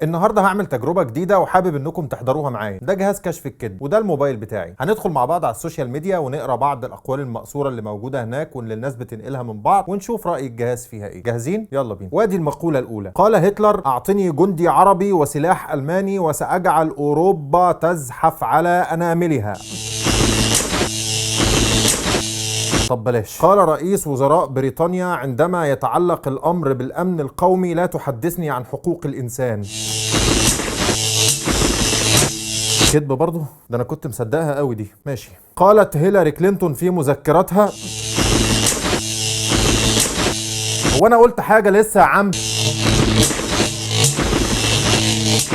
النهارده هعمل تجربه جديده وحابب انكم تحضروها معايا. ده جهاز كشف الكذب وده الموبايل بتاعي. هندخل مع بعض على السوشيال ميديا ونقرا بعض الاقوال المقصوره اللي موجوده هناك واللي الناس بتنقلها من بعض ونشوف راي الجهاز فيها ايه. جاهزين؟ يلا بينا. وادي المقوله الاولى. قال هتلر: اعطني جندي عربي وسلاح الماني وساجعل اوروبا تزحف على اناملها. طب بلاش. قال رئيس وزراء بريطانيا: عندما يتعلق الامر بالامن القومي لا تحدثني عن حقوق الانسان. كذب برضه؟ ده انا كنت مصدقها قوي دي. ماشي. قالت هيلاري كلينتون في مذكرتها: هو انا قلت حاجه لسه يا عم؟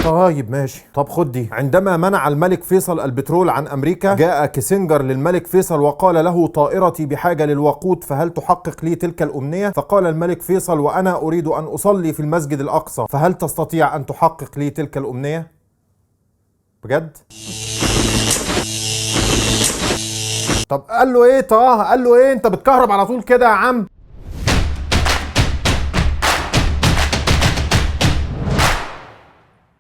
طيب ماشي. طب خد دي. عندما منع الملك فيصل البترول عن امريكا جاء كيسنجر للملك فيصل وقال له: طائرتي بحاجه للوقود فهل تحقق لي تلك الامنيه؟ فقال الملك فيصل: وانا اريد ان اصلي في المسجد الاقصى فهل تستطيع ان تحقق لي تلك الامنيه؟ بجد؟ طب قال له ايه؟ قال له ايه؟ انت بتكهرب على طول كده يا عم.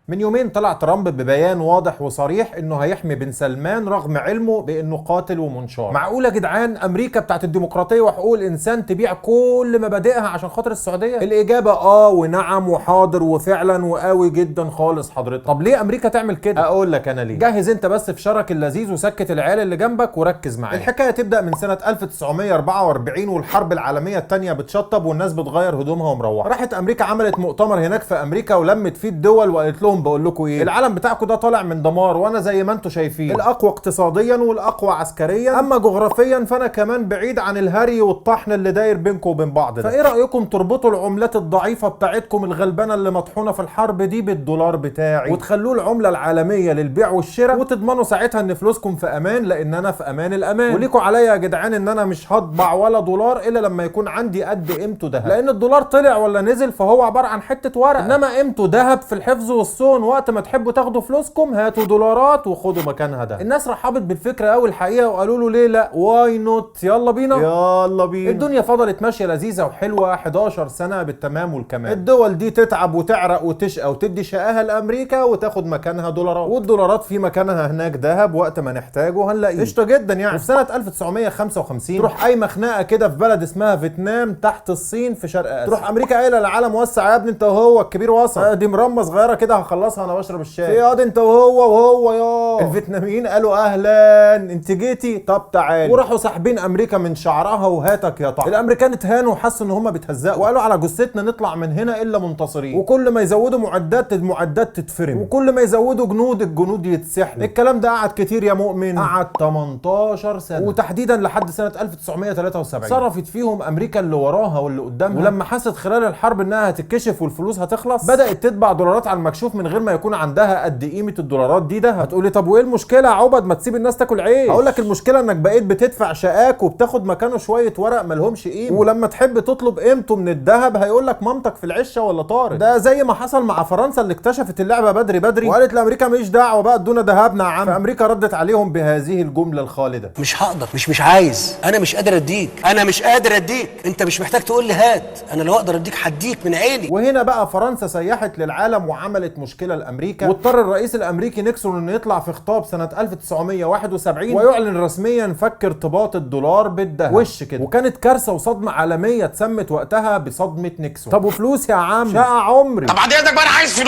من يومين طلع ترامب ببيان واضح وصريح انه هيحمي بن سلمان رغم علمه بانه قاتل ومنشار. معقول يا جدعان امريكا بتاعت الديمقراطيه وحقوق الانسان تبيع كل مبادئها عشان خاطر السعوديه؟ الاجابه ونعم وحاضر وفعلا وقوي جدا خالص حضرتك. طب ليه امريكا تعمل كده؟ اقول لك انا ليه. جهز انت بس فشارك اللذيذ وسكت العيال اللي جنبك وركز معايا. الحكايه تبدا من سنه 1944 والحرب العالميه الثانيه بتشطب والناس بتغير هدومها ومروحه. راحت امريكا عملت مؤتمر هناك في امريكا ولمت فيه الدول وقالت لهم: بقول لكم ايه، العالم بتاعكم ده طالع من دمار وانا زي ما انتم شايفين الاقوى اقتصاديا والاقوى عسكريا، اما جغرافيا فانا كمان بعيد عن الهري والطحن اللي داير بينكم وبين بعض ده. فايه رايكم تربطوا العملات الضعيفه بتاعتكم الغلبانه اللي مطحونه في الحرب دي بالدولار بتاعي وتخلوه العمله العالميه للبيع والشراء وتضمنوا ساعتها ان فلوسكم في امان لان انا في امان الامان. وليكوا عليا يا جدعان ان انا مش هطبع ولا دولار الا لما يكون عندي قد قيمته ذهب، لان الدولار طلع ولا نزل فهو عباره عن حته ورق، انما قيمته ذهب في الحفظ والصون. وقت ما تحبوا تاخدوا فلوسكم هاتوا دولارات وخدوا مكانها ده. الناس رحبت بالفكره قوي الحقيقه وقالوا له ليه لا، واي نوت، يلا بينا يلا بينا. الدنيا فضلت ماشيه لذيذه وحلوه 11 سنه بالتمام والكمال. الدول دي تتعب وتعرق وتشقى وتدي شقاها لامريكا وتاخد مكانها دولارات، والدولارات في مكانها هناك ذهب وقت ما نحتاجه هنلاقيه. قشطه جدا يعني. وفي سنه 1955 تروح قايمه خناقه كده في بلد اسمها فيتنام تحت الصين في شرق اسيا. تروح امريكا قايله للعالم: وسع يا ابني انت وهو، الكبير وصل، دي مرمى صغيره كده هخلصها انا بشرب الشاي. في ياض انت وهو يا الفيتناميين قالوا: اهلا انت جيتي، طب تعالي. وراحوا ساحبين امريكا من شعرها وهاتك يا طعم. الامريكان اتهانوا وحسوا ان هم بيتهزقوا وقالوا: على جثتنا نطلع من هنا الا منتصرين، وكل ما يزودوا معدات المعدات تتفرم، وكل ما يزودوا جنود الجنود يتسحلوا. الكلام ده قعد كتير يا مؤمن، قعد 18 سنه، وتحديدا لحد سنه 1973 صرفت فيهم امريكا اللي وراها واللي قدامها. ولما حست خلال الحرب انها هتتكشف والفلوس هتخلص بدات تطبع دولارات على المكشوف من غير ما يكون عندها قد قيمه الدولارات دي. ده هتقولي: طب وايه المشكله يا عبد، ما تسيب الناس تاكل عيش؟ هقول لك المشكله انك بقيت بتدفع شقاك وبتاخد مكانه شويه ورق مالهمش قيمه، ولما تحب تطلب قيمته من الذهب هيقول لك مامتك في العشه ولا طارت. ده زي ما حصل مع فرنسا اللي اكتشفت اللعبه بدري وقالت لامريكا: ماليش دعوه بقى ادونا ذهبنا يا عم. فامريكا ردت عليهم بهذه الجمله الخالده: مش هقدر، مش عايز، انا مش قادر اديك، انت مش محتاج تقول لي هات، انا لو اقدر اديك هديك من عيني. وهنا بقى فرنسا سيحت للعالم وعملت مشكله لامريكا، واضطر الرئيس الامريكي نيكسون انه يطلع في خطاب سنه 1971 ويعلن رسميا فك ارتباط الدولار بالذهب وش كده. وكانت كارثه وصدمه عالميه اتسمت وقتها بصدمه نيكسون. طب وفلوس يا عم؟ شقى عمري. طب بعد اذنك بقى انا عايز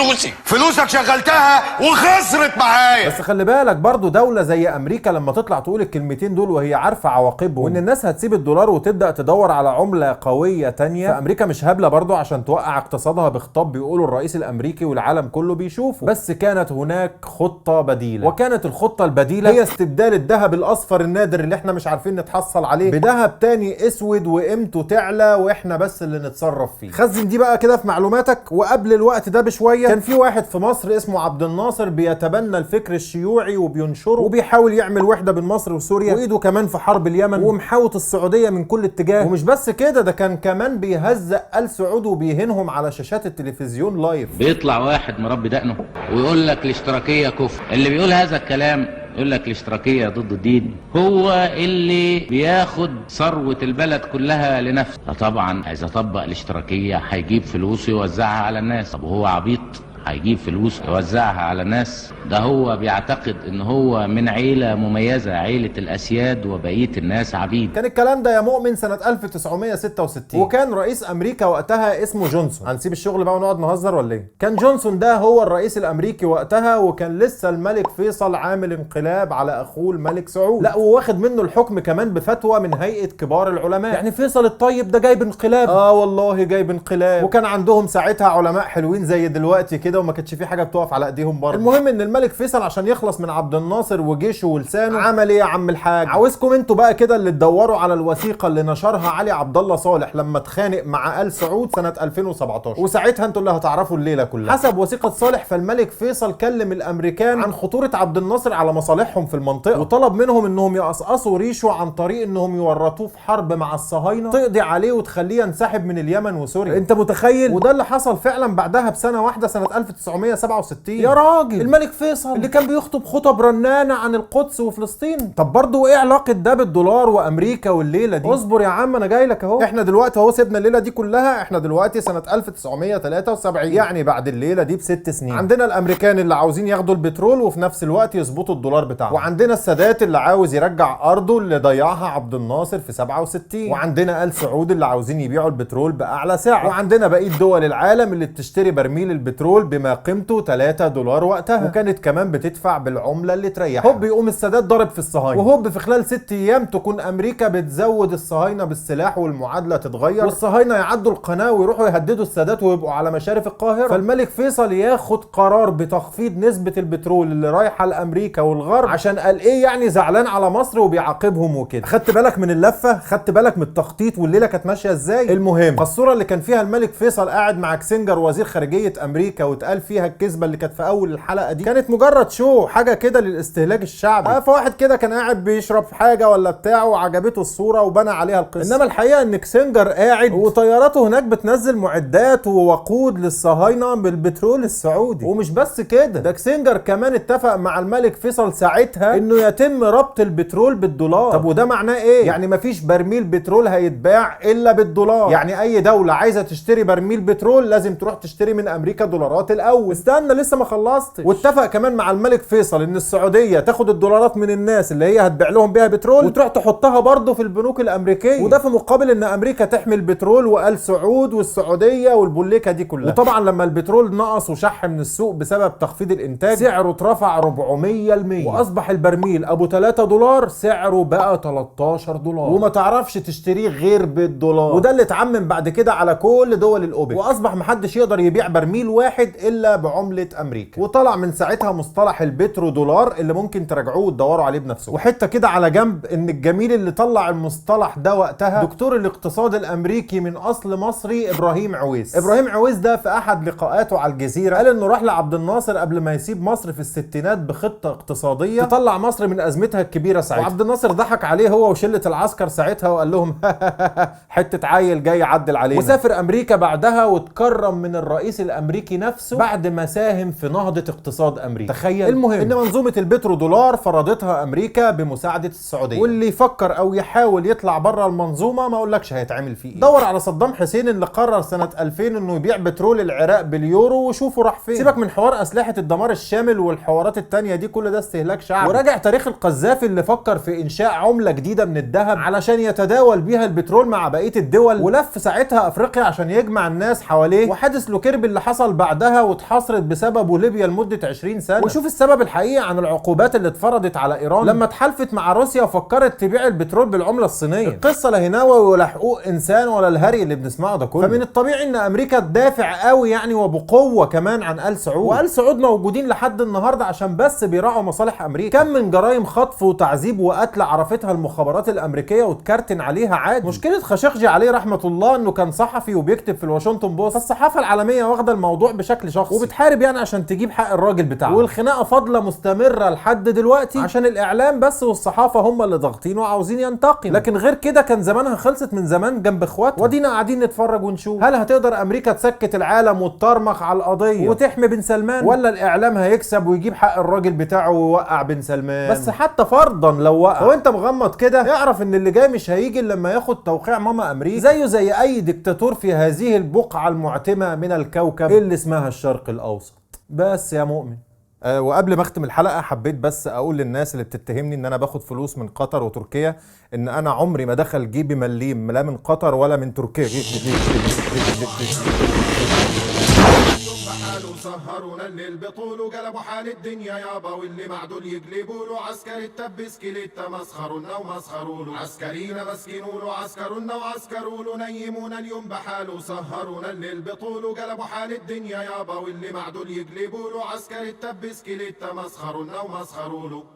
فلوسك شغلتها وخسرت معايا. بس خلي بالك برضو دوله زي امريكا لما تطلع تقول الكلمتين دول وهي عارفه عواقبهم وان الناس هتسيب الدولار وتبدا تدور على عمله قويه تانية، فامريكا مش هبله برضو عشان توقع اقتصادها بخطاب بيقوله الرئيس الامريكي والعالم كله بيشوفه. بس كانت هناك خطه بديله، وكانت الخطه البديله هي استبدال الذهب الاصفر النادر اللي احنا مش عارفين نتحصل عليه بذهب تاني اسود وقيمته تعلى واحنا بس اللي نتصرف فيه. خزن دي بقى كده في معلوماتك. وقبل الوقت ده بشويه كان في واحد في مصر اسمه عبد الناصر بيتبنى الفكر الشيوعي وبينشره وبيحاول يعمل وحده بين مصر وسوريا، وايده كمان في حرب اليمن ومحاوط السعوديه من كل اتجاه. ومش بس كده، ده كان كمان بيهزق آل سعود وبيهينهم على شاشات التلفزيون لايف. بيطلع واحد مربي دقنه ويقول لك الاشتراكيه كفر. اللي بيقول هذا الكلام يقول لك الاشتراكيه ضد الدين، هو اللي بياخد ثروه البلد كلها لنفسه. طبعا اذا طبق الاشتراكيه هيجيب فلوس ويوزعها على الناس. طب هو عبيط؟ هيجيب فلوس يوزعها على ناس. ده هو بيعتقد ان هو من عيلة مميزة، عيلة الاسياد وبقية الناس عبيد. كان الكلام ده يا مؤمن سنة 1966، وكان رئيس امريكا وقتها اسمه جونسون. هنسيب الشغل بقى ونقعد نهزر ولا ايه؟ كان جونسون ده هو الرئيس الامريكي وقتها، وكان لسه الملك فيصل عامل انقلاب على اخوه الملك سعود، لا وواخد منه الحكم كمان بفتوى من هيئة كبار العلماء. يعني فيصل الطيب ده جايب انقلاب، والله جايب انقلاب. وكان عندهم ساعتها علماء حلوين زي دلوقتي كده، وما كانتش في حاجه بتقف على ايديهم برضه. المهم ان الملك فيصل عشان يخلص من عبد الناصر وجيشه ولسانه عمل ايه يا عم الحاج؟ عاوزكم انتوا بقى كده اللي تدوروا على الوثيقه اللي نشرها علي عبد الله صالح لما اتخانق مع آل سعود سنه 2017، وساعتها انتوا اللي هتعرفوا الليله كلها. حسب وثيقه صالح فالملك فيصل كلم الامريكان عن خطوره عبد الناصر على مصالحهم في المنطقه، وطلب منهم انهم يقصقصوا ريشه عن طريق انهم يورطوه في حرب مع الصهاينه تقضي عليه وتخليه ينسحب من اليمن وسوريا. انت متخيل؟ وده اللي حصل فعلا بعدها بسنه واحده سنه 1967. يا راجل، الملك فيصل اللي كان بيخطب خطب رنانه عن القدس وفلسطين. طب برضه ايه علاقه ده بالدولار وامريكا والليله دي؟ اصبر يا عم انا جاي لك اهو. احنا دلوقتي اهو سيبنا الليله دي كلها، احنا دلوقتي سنه 1973، يعني بعد الليله دي ب6 سنين. عندنا الامريكان اللي عاوزين ياخدوا البترول وفي نفس الوقت يظبطوا الدولار بتاعهم، وعندنا السادات اللي عاوز يرجع ارضه اللي ضيعها عبد الناصر في 67، وعندنا آل سعود اللي عاوزين يبيعوا البترول باعلى سعر، وعندنا بقيه دول العالم اللي بتشتري برميل البترول بما قيمته 3 دولار وقتها، وكانت كمان بتدفع بالعمله اللي تريحها. هوب يقوم السادات ضارب في الصهاينه، وهوب في خلال 6 ايام تكون امريكا بتزود الصهاينه بالسلاح والمعادله تتغير، والصهاينه يعدوا القناه ويروحوا يهددوا السادات ويبقوا على مشارف القاهره. فالملك فيصل ياخد قرار بتخفيض نسبه البترول اللي رايحه لامريكا والغرب، عشان قال ايه يعني زعلان على مصر وبيعاقبهم وكده. خدت بالك من اللفه؟ خدت بالك من التخطيط والليله كانت ماشيه ازاي؟ المهم الصوره اللي كان فيها الملك فيصل قاعد مع كسنجر وزير خارجيه امريكا واتقال فيها الكذبه اللي كانت في اول الحلقه دي، كانت مجرد شو حاجه كده للاستهلاك الشعبي. فواحد كده كان قاعد بيشرب حاجه ولا بتاعه وعجبته الصوره وبنى عليها القصه، انما الحقيقه ان كسنجر قاعد وطياراته هناك بتنزل معدات ووقود للصهاينه بالبترول السعودي. ومش بس كده، ده كسنجر كمان اتفق مع الملك فيصل ساعتها انه يتم ربط البترول بالدولار. طب وده معناه ايه؟ يعني مفيش برميل بترول هيتباع الا بالدولار، يعني اي دوله عايزه تشتري برميل بترول لازم تروح تشتري من امريكا دولارات الاول. استنى لسه ما خلصتش. واتفق كمان مع الملك فيصل ان السعوديه تاخد الدولارات من الناس اللي هي هتبيع لهم بيها بترول وتروح تحطها برضه في البنوك الامريكيه، وده في مقابل ان امريكا تحمي البترول وآل سعود والسعوديه والبوليكه دي كلها. وطبعا لما البترول نقص وشح من السوق بسبب تخفيض الانتاج سعره اترفع 400%، واصبح البرميل ابو 3 دولار سعره بقى 13 دولار، وما تعرفش تشتريه غير بالدولار. وده اللي اتعمم بعد كده على كل دول الاوبك، واصبح محدش يقدر يبيع برميل واحد الا بعمله امريكا. وطلع من ساعتها مصطلح البترو دولار اللي ممكن تراجعوه وتدوروا عليه بنفسكم. وحته كده على جنب ان الجميل اللي طلع المصطلح ده وقتها دكتور الاقتصاد الامريكي من اصل مصري ابراهيم عويس. ابراهيم عويس ده في احد لقاءاته على الجزيره قال انه راح لعبد الناصر قبل ما يسيب مصر في الستينات بخطه اقتصاديه تطلع مصر من ازمتها الكبيره ساعتها، وعبد الناصر ضحك عليه هو وشله العسكر ساعتها وقال لهم حته عيل جاي يعدل علينا. وسافر امريكا بعدها واتكرم من الرئيس الامريكي نفسه بعد ما ساهم في نهضه اقتصاد امريكا. تخيل. المهم ان منظومه البترو دولار فرضتها امريكا بمساعده السعوديه، واللي يفكر او يحاول يطلع بره المنظومه ما اقولكش هيتعمل فيه ايه. دور على صدام حسين اللي قرر سنه 2000 انه يبيع بترول العراق باليورو وشوفوا راح فين. سيبك من حوار اسلحه الدمار الشامل والحوارات التانيه دي، كل ده استهلاك شعبي. وراجع تاريخ القذافي اللي فكر في انشاء عمله جديده من الذهب علشان يتداول بيها البترول مع بقيه الدول، ولف ساعتها افريقيا عشان يجمع الناس حواليه، وحادث لوكيربي اللي حصل بعدها واتحاصرت بسببه ليبيا لمده 20 سنه. وشوف السبب الحقيقي عن العقوبات اللي اتفرضت على ايران لما اتحالفت مع روسيا وفكرت تبيع البترول بالعمله الصينيه. القصه لا هناوي ولا حقوق انسان ولا الهري اللي بنسمعه ده كله. فمن الطبيعي ان امريكا تدافع قوي يعني وبقوه كمان عن آل سعود، وآل سعود موجودين لحد النهارده عشان بس بيراعوا مصالح امريكا. كم من جرائم خطف وتعذيب وقتل عرفتها المخابرات الامريكيه وتكرتن عليها عادي. مشكله خاشقجي عليه رحمه الله انه كان صحفي وبيكتب في الواشنطن بوست، فالصحافه العالميه واخده الموضوع بشكل شخصي وبتحارب يعني عشان تجيب حق الراجل بتاعه، والخناقه فاضله مستمره لحد دلوقتي عشان الاعلام بس والصحافه هم اللي ضاغطين وعاوزين ينتقموا. لكن غير كده كان زمانها خلصت من زمان جنب اخواتها، ودينا قاعدين نتفرج ونشوف. هل هتقدر امريكا تسكت العالم وتطرمخ على القضيه وتحمي بن سلمان، ولا الاعلام هيكسب ويجيب حق الراجل بتاعه ويوقع بن سلمان؟ بس حتى فرضا لو وقع وانت مغمض كده اعرف ان اللي جاي مش هيجي الا لما ياخد توقيع ماما امريكا، زيه زي اي دكتاتور في هذه البقعه المعتمه من الكوكب اللي اسمها الشرق الاوسط. بس يا مؤمن. وقبل ما اختم الحلقه حبيت بس اقول للناس اللي بتتهمني ان انا باخد فلوس من قطر وتركيا ان انا عمري ما دخل جيبي مليم لا من قطر ولا من تركيا. بحاله سهرونا الليل بطوله قلبوا حال الدنيا يابا واللي معدول يقلبوا له عسكري التبس كليتا مسخرونا ومسخروا له عسكرينا مسكينوا له عسكرونا وعسكروا له نيمونا اليوم بحاله سهرونا الليل بطوله قلبوا حال الدنيا يابا واللي معدول يقلبوا له عسكري التبس كليتا مسخرونا ومسخروا له